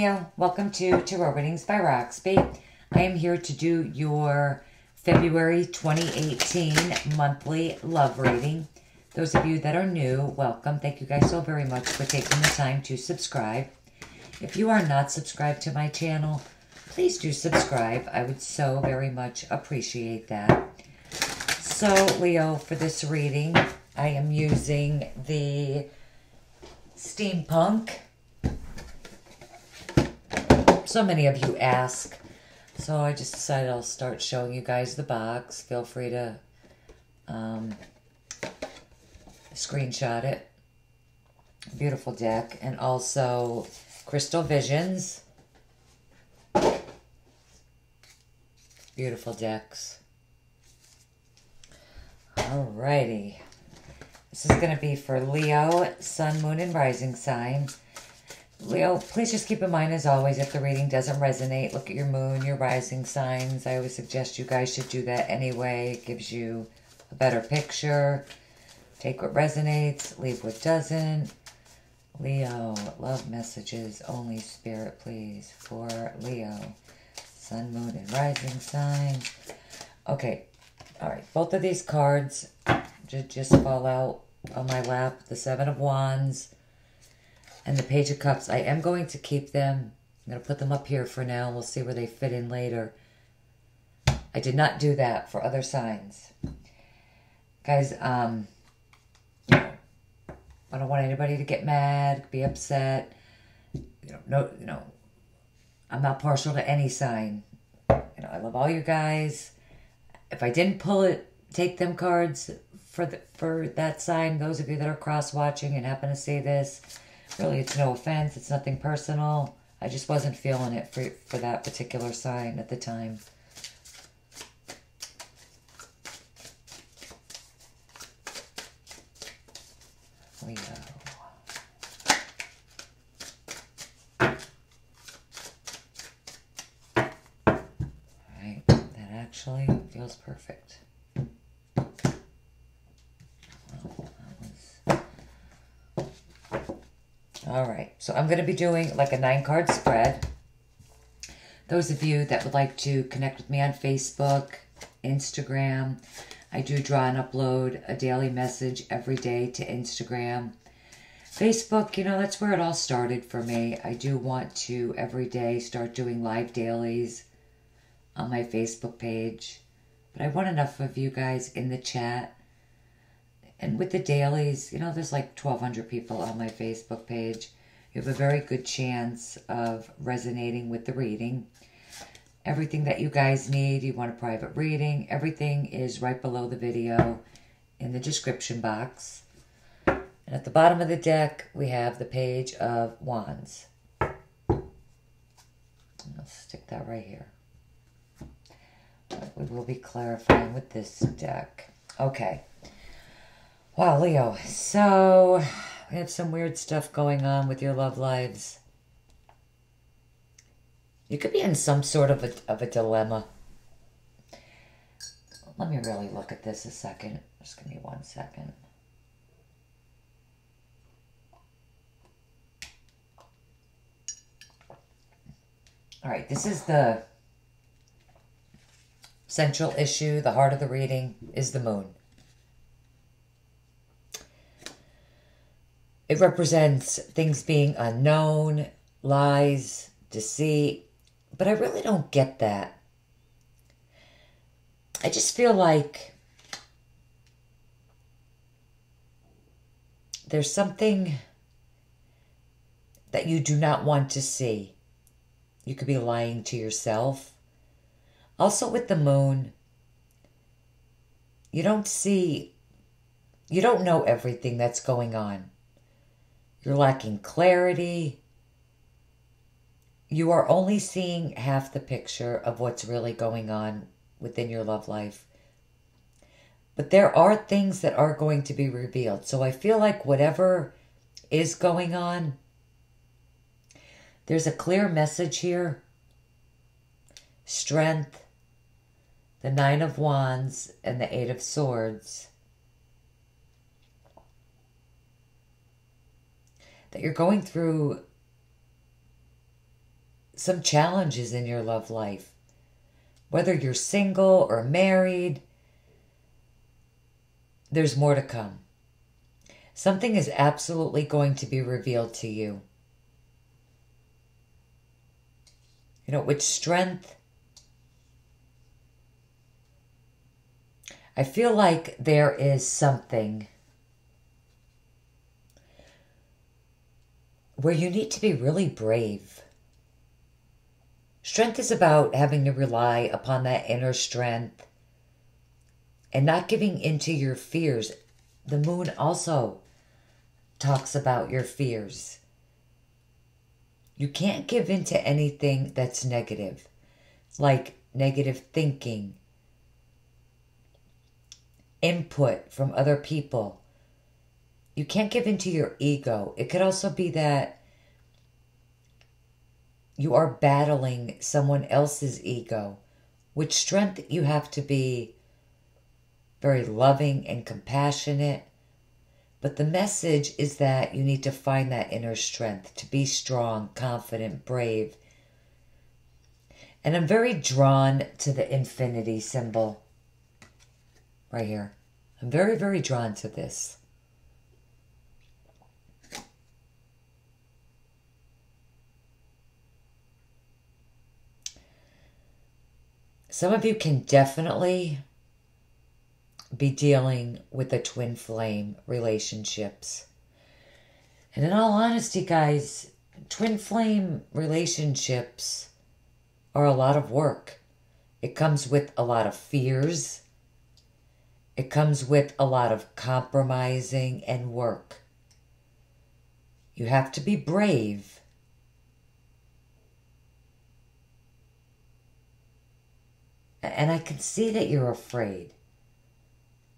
Leo, welcome to Tarot Readings by Roxby. I am here to do your February 2018 monthly love reading. Those of you that are new, welcome. Thank you guys so very much for taking the time to subscribe. If you are not subscribed to my channel, please do subscribe. I would so very much appreciate that. So, Leo, for this reading, I am using the Steampunk. So many of you ask, so I just decided I'll start showing you guys the box. Feel free to screenshot it. Beautiful deck. And also Crystal Visions. Beautiful decks. Alrighty. This is going to be for Leo, Sun, Moon, and Rising sign. Leo, please just keep in mind, as always, if the reading doesn't resonate, look at your moon, your rising signs. I always suggest you guys should do that anyway. It gives you a better picture. Take what resonates, leave what doesn't. Leo, love messages, only spirit, please, for Leo. Sun, moon, and rising signs. Okay, all right. Both of these cards just fall out on my lap. The Seven of Wands and the Page of Cups. I am going to keep them. I'm going to put them up here for now. We'll see where they fit in later. I did not do that for other signs. Guys, you know, I don't want anybody to get mad, be upset. I'm not partial to any sign. I love all you guys. If I didn't take them cards for that sign, those of you that are cross-watching and happen to see this, really, it's no offense. It's nothing personal. I just wasn't feeling it for that particular sign at the time. Leo. Alright, that actually feels perfect. Alright, so I'm going to be doing like a 9-card spread. Those of you that would like to connect with me on Facebook, Instagram, I do draw and upload a daily message every day to Instagram. Facebook, that's where it all started for me. I do want to every day start doing live dailies on my Facebook page. But I want enough of you guys in the chat. And with the dailies, there's like 1,200 people on my Facebook page. You have a very good chance of resonating with the reading. Everything that you guys need, you want a private reading, everything is right below the video in the description box. And at the bottom of the deck, we have the Page of Wands. I'll stick that right here. We will be clarifying with this deck. Okay. Wow, Leo, so we have some weird stuff going on with your love lives. You could be in some sort of a dilemma. Let me really look at this a second. Just give me 1 second. All right, this is the central issue. The heart of the reading is the moon. It represents things being unknown, lies, deceit, but I really don't get that. I just feel like there's something that you do not want to see. You could be lying to yourself. Also with the moon, you don't know everything that's going on. You're lacking clarity. You are only seeing half the picture of what's really going on within your love life. But there are things that are going to be revealed. So I feel like whatever is going on, there's a clear message here. Strength, the Nine of Wands, and the Eight of Swords. That you're going through some challenges in your love life. Whether you're single or married, there's more to come. Something is absolutely going to be revealed to you. You know, with strength, I feel like there is something where you need to be really brave. Strength is about having to rely upon that inner strength and not giving into your fears. The moon also talks about your fears. You can't give into anything that's negative, like negative thinking, input from other people. You can't give into your ego. It could also be that you are battling someone else's ego. With strength, you have to be very loving and compassionate. But the message is that you need to find that inner strength to be strong, confident, brave. And I'm very drawn to the infinity symbol right here. I'm very, very drawn to this. Some of you can definitely be dealing with the twin flame relationships. And in all honesty, guys, twin flame relationships are a lot of work. It comes with a lot of fears. It comes with a lot of compromising and work. You have to be brave. And I can see that you're afraid.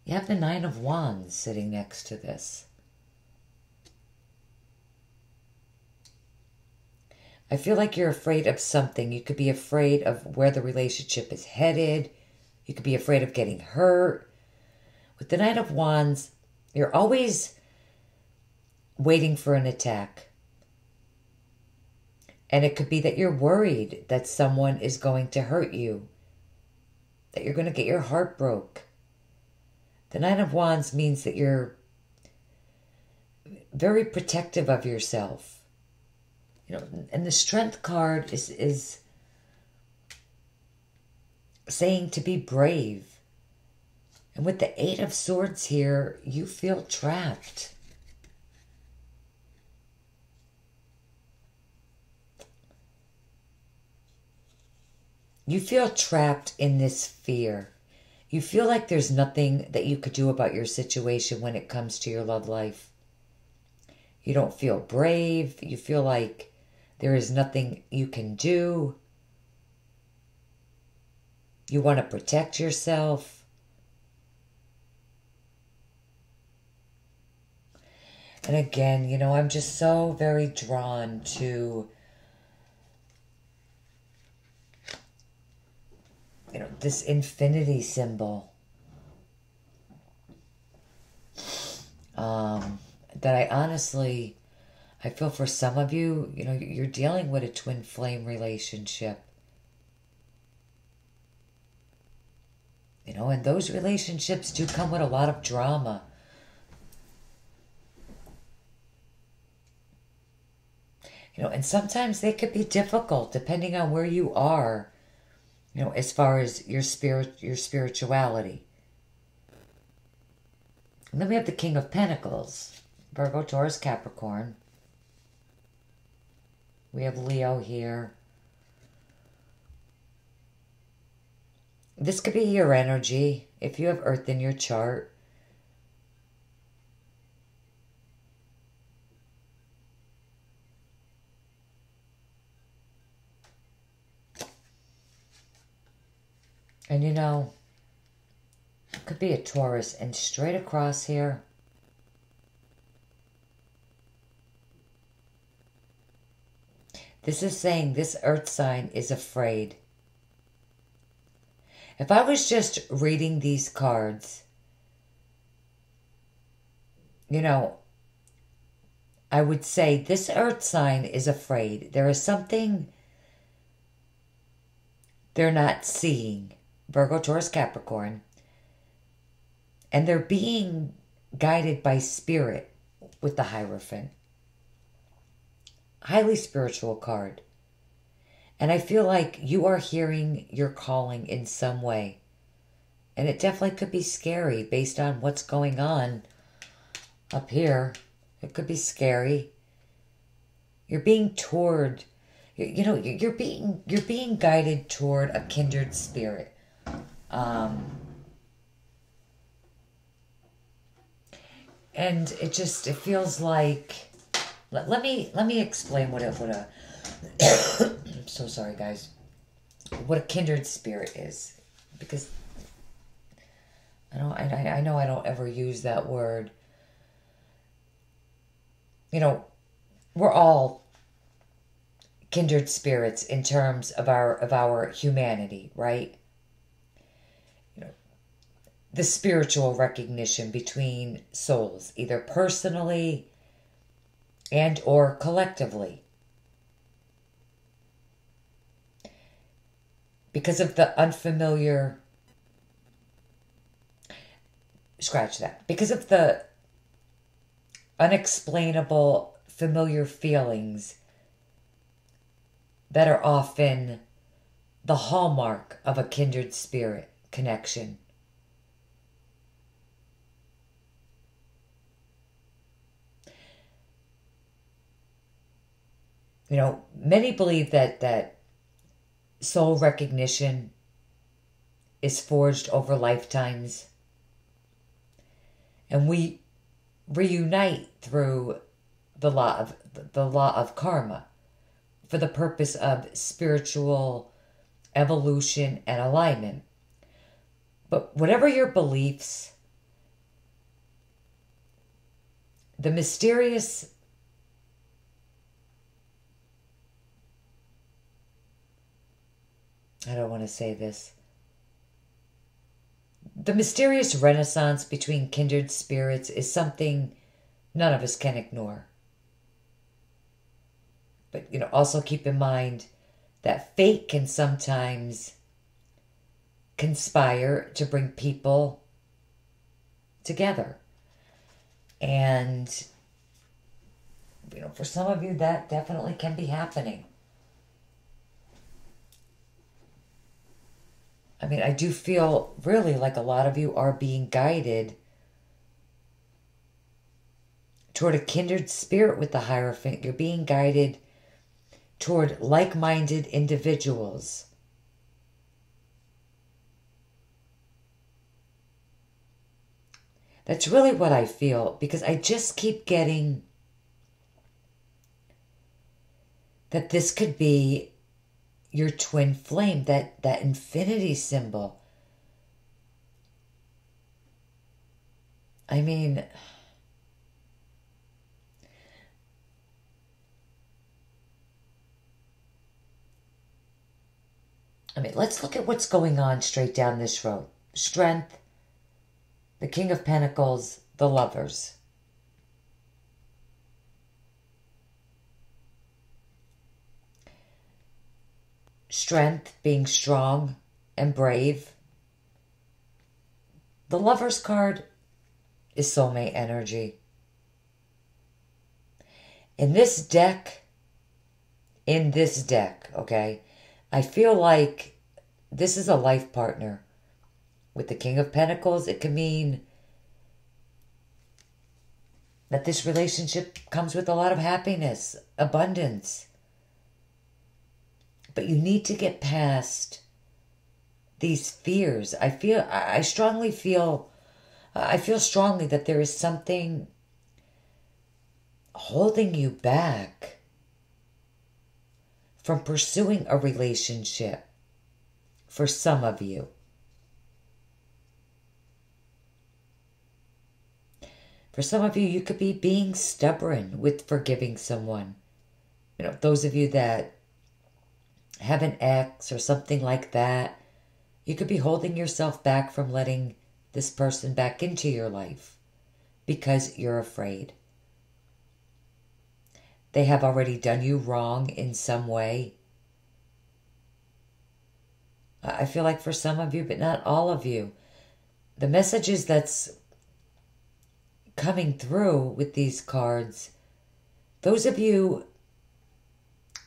You have the Nine of Wands sitting next to this. I feel like you're afraid of something. You could be afraid of where the relationship is headed. You could be afraid of getting hurt. With the Knight of Wands, you're always waiting for an attack. And it could be that you're worried that someone is going to hurt you, that you're going to get your heart broke. The Nine of Wands means that you're very protective of yourself. You know, and the Strength card is saying to be brave. And with the Eight of Swords here, you feel trapped. You feel trapped in this fear. You feel like there's nothing that you could do about your situation when it comes to your love life. You don't feel brave. You feel like there is nothing you can do. You want to protect yourself. And again, you know, I'm just so very drawn to, you know, this infinity symbol. That I honestly, I feel for some of you, you know, you're dealing with a twin flame relationship. You know, and those relationships do come with a lot of drama. You know, and sometimes they could be difficult depending on where you are, you know, as far as your spirituality. And then we have the King of Pentacles, Virgo, Taurus, Capricorn. We have Leo here. This could be your energy if you have Earth in your chart. And you know, it could be a Taurus, and straight across here, this is saying this earth sign is afraid. If I was just reading these cards, you know, I would say this earth sign is afraid. There is something They're not seeing. Virgo, Taurus, Capricorn. And they're being guided by spirit with the Hierophant. Highly spiritual card. And I feel like you are hearing your calling in some way. And it definitely could be scary based on what's going on up here. It could be scary. You're being toward, you're being guided toward a kindred spirit. And it feels like, let me explain what a I'm so sorry, guys. What a kindred spirit is, because I know I don't ever use that word. We're all kindred spirits in terms of our humanity, right? The spiritual recognition between souls, either personally and or collectively. Because of the unfamiliar, scratch that, because of the unexplainable familiar feelings that are often the hallmark of a kindred spirit connection. Many believe that soul recognition is forged over lifetimes, and we reunite through the law of karma for the purpose of spiritual evolution and alignment. But whatever your beliefs, the mysterious I don't want to say this. The mysterious renaissance between kindred spirits is something none of us can ignore. But, also keep in mind that fate can sometimes conspire to bring people together. And, for some of you, that definitely can be happening. I do feel really like a lot of you are being guided toward a kindred spirit with the Hierophant. You're being guided toward like-minded individuals. That's really what I feel, because I just keep getting that this could be your twin flame, that infinity symbol. Let's look at what's going on straight down this road. Strength, the King of Pentacles, the Lovers. Strength, being strong and brave. The Lover's card is soulmate energy. In this deck, okay, I feel like this is a life partner. With the King of Pentacles, it could mean that this relationship comes with a lot of happiness, abundance. But you need to get past these fears. I feel strongly that there is something holding you back from pursuing a relationship for some of you. For some of you, you could be being stubborn with forgiving someone. Those of you that have an ex or something like that, you could be holding yourself back from letting this person back into your life because you're afraid. They have already done you wrong in some way. I feel like for some of you, but not all of you, the messages that's coming through with these cards, those of you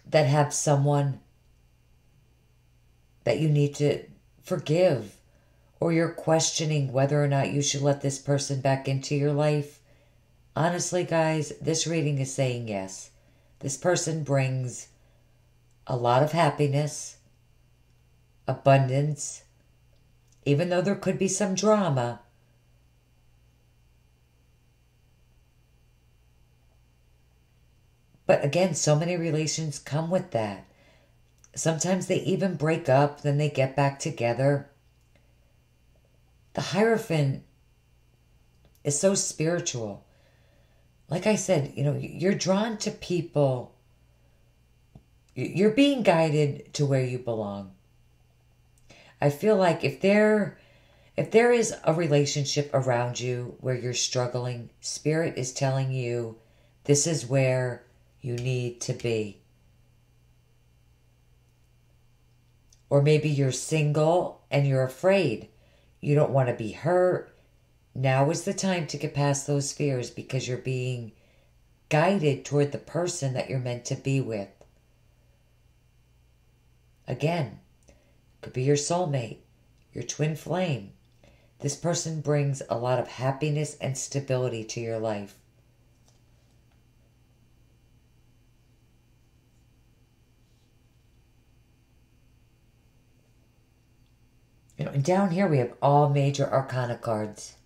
that have someone that you need to forgive, or you're questioning whether or not you should let this person back into your life, honestly, guys, this reading is saying yes. This person brings a lot of happiness, abundance, even though there could be some drama. But again, so many relations come with that. Sometimes they even break up, then they get back together. The Hierophant is so spiritual. Like I said, you're drawn to people. You're being guided to where you belong. I feel like if there is a relationship around you where you're struggling, Spirit is telling you this is where you need to be. Or maybe you're single and you're afraid. You don't want to be hurt. Now is the time to get past those fears because you're being guided toward the person that you're meant to be with. Again, could be your soulmate, your twin flame. This person brings a lot of happiness and stability to your life. And down here we have all major arcana cards.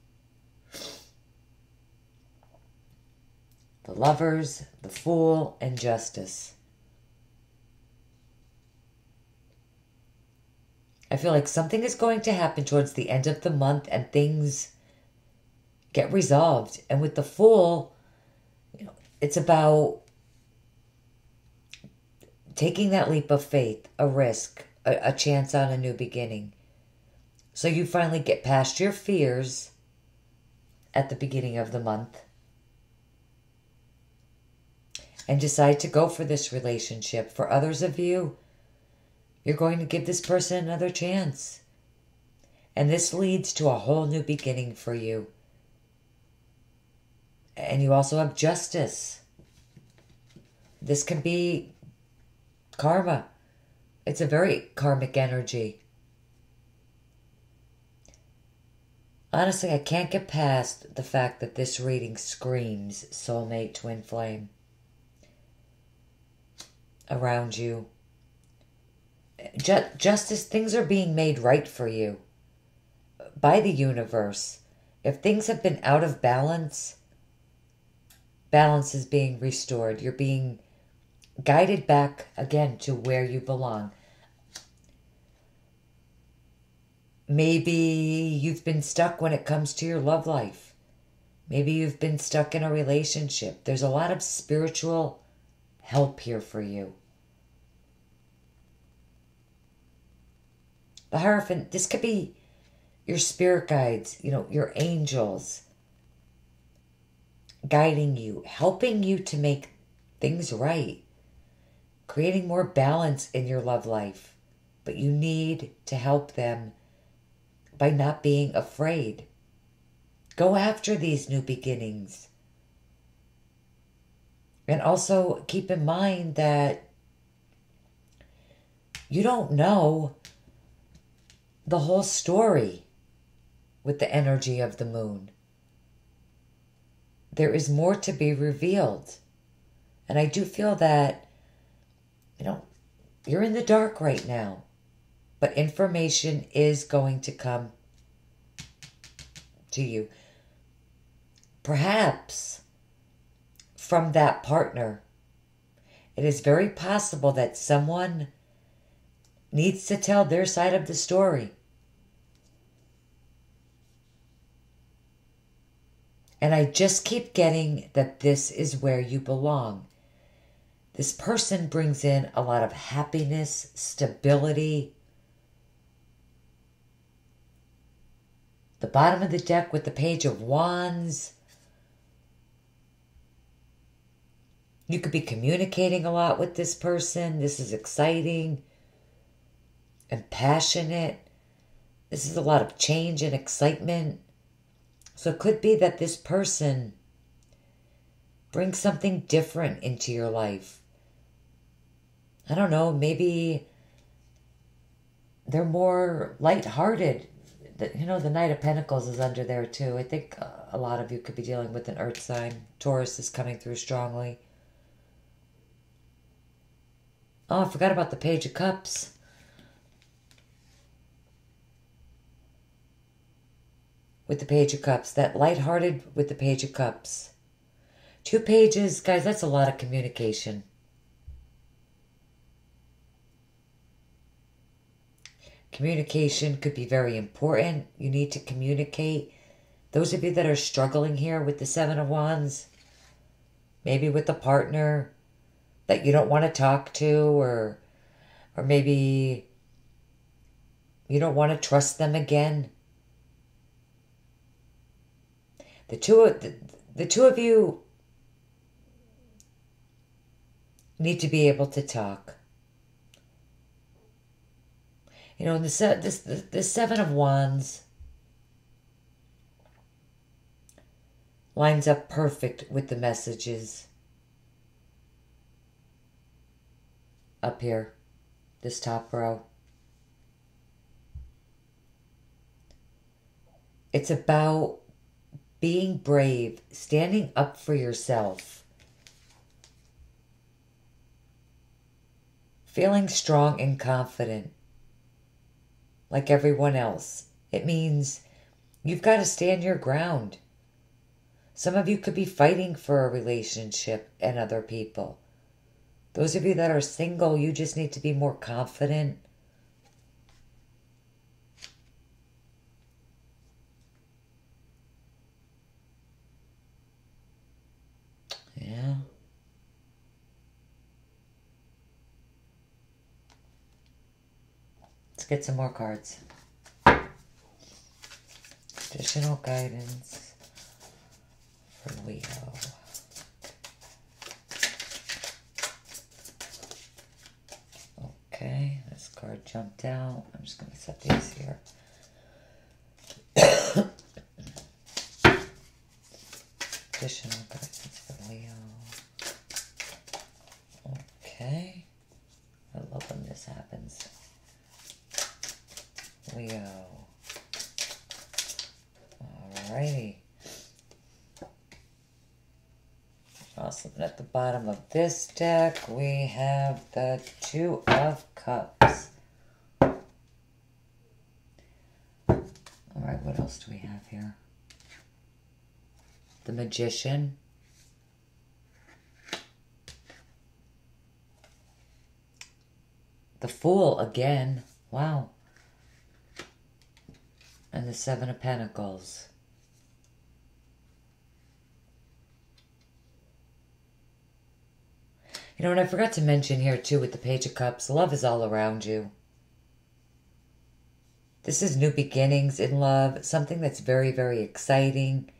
The Lovers, the Fool, and Justice. I feel like something is going to happen towards the end of the month and things get resolved. And with the Fool, it's about taking that leap of faith, a risk, a chance on a new beginning. So you finally get past your fears at the beginning of the month and decide to go for this relationship. For others of you, you're going to give this person another chance. And this leads to a whole new beginning for you. And you also have Justice. This can be karma. It's a very karmic energy. Honestly, I can't get past the fact that this reading screams soulmate, twin flame around you. Justice, things are being made right for you by the universe. If things have been out of balance, balance is being restored. You're being guided back again to where you belong. Maybe you've been stuck when it comes to your love life. Maybe you've been stuck in a relationship. There's a lot of spiritual help here for you. The Hierophant, this could be your spirit guides, your angels guiding you, helping you to make things right, creating more balance in your love life. But you need to help them by not being afraid. Go after these new beginnings. And also keep in mind that you don't know the whole story with the energy of the moon. There is more to be revealed. And I do feel that, you're in the dark right now. But information is going to come to you. Perhaps from that partner. It is very possible that someone needs to tell their side of the story. And I just keep getting that this is where you belong. This person brings in a lot of happiness, stability. The bottom of the deck with the Page of Wands. You could be communicating a lot with this person. This is exciting. and passionate. This is a lot of change and excitement. So it could be that this person brings something different into your life. I don't know, maybe they're more lighthearted. You know, the Knight of Pentacles is under there too. I think a lot of you could be dealing with an earth sign. Taurus is coming through strongly. Oh, I forgot about the Page of Cups. With the Page of Cups. That lighthearted with the Page of Cups. 2 pages, guys, that's a lot of communication. Communication could be very important. You need to communicate. Those of you that are struggling here with the 7 of Wands, maybe with a partner that you don't want to talk to, or maybe you don't want to trust them again. The two of you need to be able to talk. You know, the 7 of Wands lines up perfect with the messages up here, this top row. It's about being brave, standing up for yourself, feeling strong and confident like everyone else. It means you've got to stand your ground. Some of you could be fighting for a relationship and other people. Those of you that are single, you just need to be more confident. Yeah. Let's get some more cards. Additional guidance for Leo. Okay, this card jumped out. I'm just going to set these here. Additional guidance for Leo. Okay. I love when this happens. Leo. Alrighty. Awesome. At the bottom of this deck, we have the 2 of Cups. Alright, what else do we have here? The Magician. The Fool again. Wow. And the 7 of Pentacles. You know what I forgot to mention here too with the Page of Cups? Love is all around you. This is new beginnings in love. Something that's very, very exciting.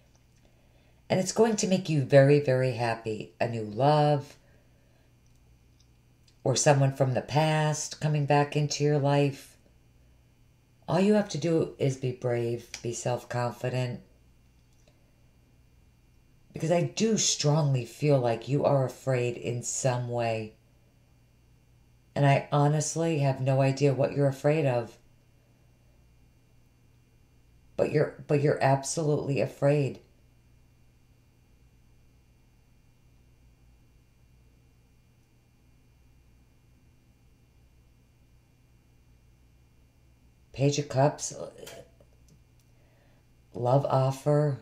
And it's going to make you very, very happy. A new love. Or someone from the past coming back into your life. All you have to do is be brave, be self-confident. Because I do strongly feel like you are afraid in some way. And I honestly have no idea what you're afraid of. But you're absolutely afraid. Page of Cups, love offer,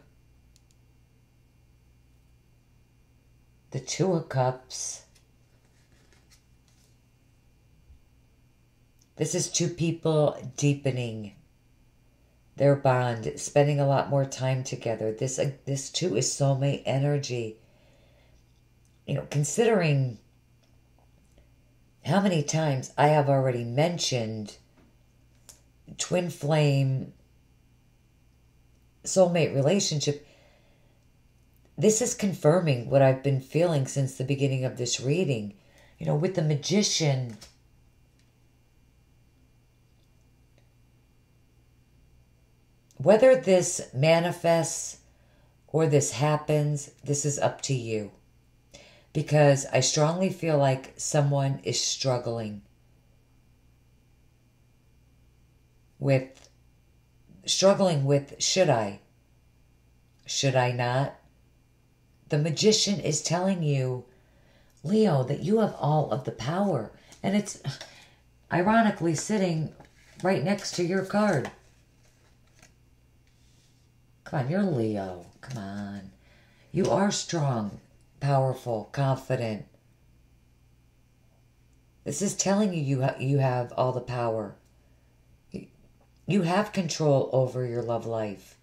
the 2 of Cups. This is 2 people deepening their bond, spending a lot more time together. This too is soulmate energy. You know, considering how many times I have already mentioned twin flame soulmate relationship, this is confirming what I've been feeling since the beginning of this reading. You know, with the Magician, Whether this manifests or this happens, this is up to you. Because I strongly feel like someone is struggling with, should I? Should I not? The magician is telling you, Leo, that you have all of the power. And it's ironically sitting right next to your card. Come on, you're Leo. Come on. You are strong, powerful, confident. This is telling you you have all the power. You have control over your love life.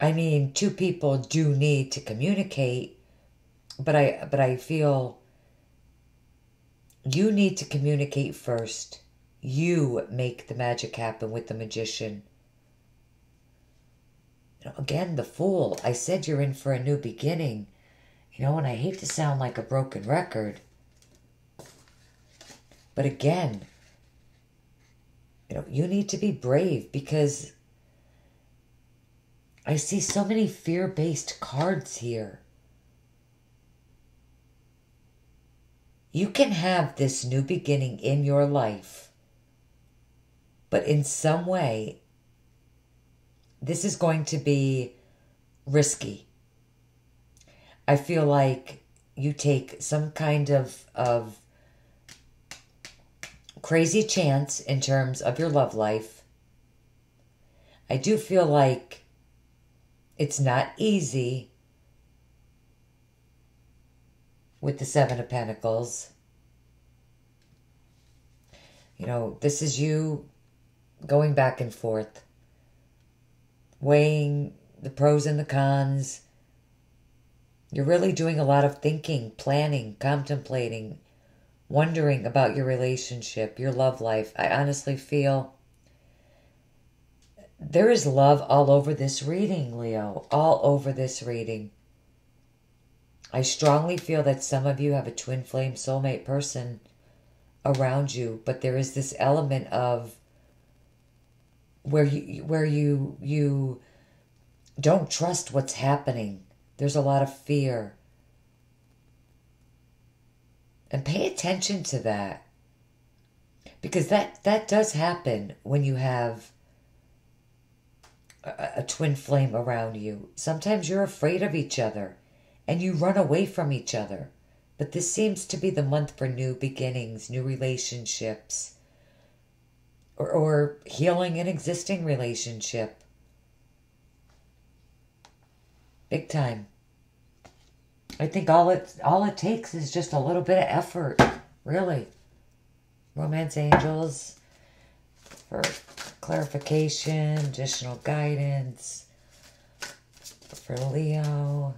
I mean, two people do need to communicate, but I feel you need to communicate first. You make the magic happen with the magician. Again, the Fool. I said you're in for a new beginning. And I hate to sound like a broken record. But again, you need to be brave because I see so many fear-based cards here. You can have this new beginning in your life, but in some way, this is going to be risky. I feel like you take some kind of crazy chance in terms of your love life. I do feel like it's not easy with the Seven of Pentacles. This is you going back and forth, weighing the pros and the cons. You're really doing a lot of thinking, planning, contemplating, wondering about your relationship, your love life. I honestly feel there is love all over this reading, Leo, all over this reading. I strongly feel that some of you have a twin flame soulmate person around you, but there is this element of where you don't trust what's happening. There's a lot of fear. And pay attention to that. Because that does happen when you have a twin flame around you. Sometimes you're afraid of each other and you run away from each other. But this seems to be the month for new beginnings, new relationships, or healing an existing relationship. Big time. I think all it takes is just a little bit of effort, really. Romance angels for clarification, additional guidance for Leo.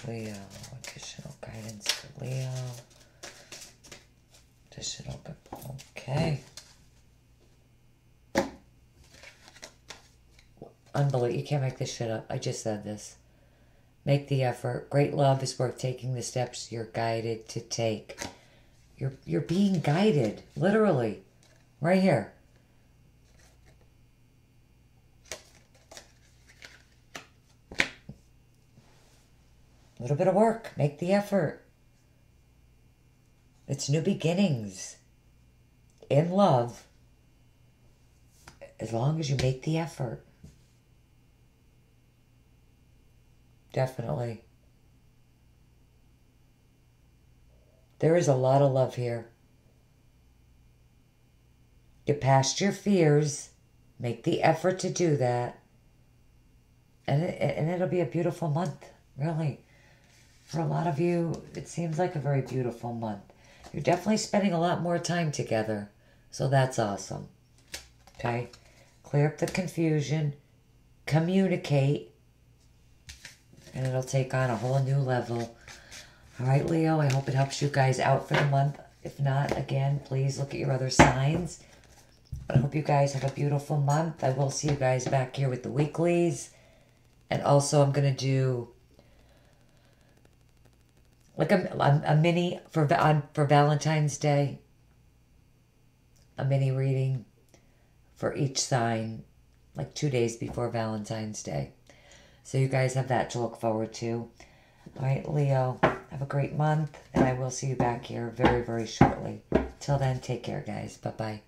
Leo, additional guidance for Leo. Additional, okay. Unbelievable. You can't make this shit up. I just said this. Make the effort. Great love is worth taking the steps you're guided to take. You're being guided, literally, right here. A little bit of work. Make the effort. It's new beginnings. In love. As long as you make the effort. Definitely. There is a lot of love here. Get past your fears. Make the effort to do that. And it'll be a beautiful month, really. For a lot of you, it seems like a very beautiful month. You're definitely spending a lot more time together. So that's awesome. Okay? Clear up the confusion. Communicate. And it'll take on a whole new level. All right, Leo, I hope it helps you guys out for the month. If not, again, please look at your other signs. But I hope you guys have a beautiful month. I will see you guys back here with the weeklies. And also, I'm going to do like a mini for Valentine's Day, a mini reading for each sign, like 2 days before Valentine's Day. So you guys have that to look forward to. All right, Leo, have a great month, and I will see you back here very, very shortly. Till then, take care, guys. Bye-bye.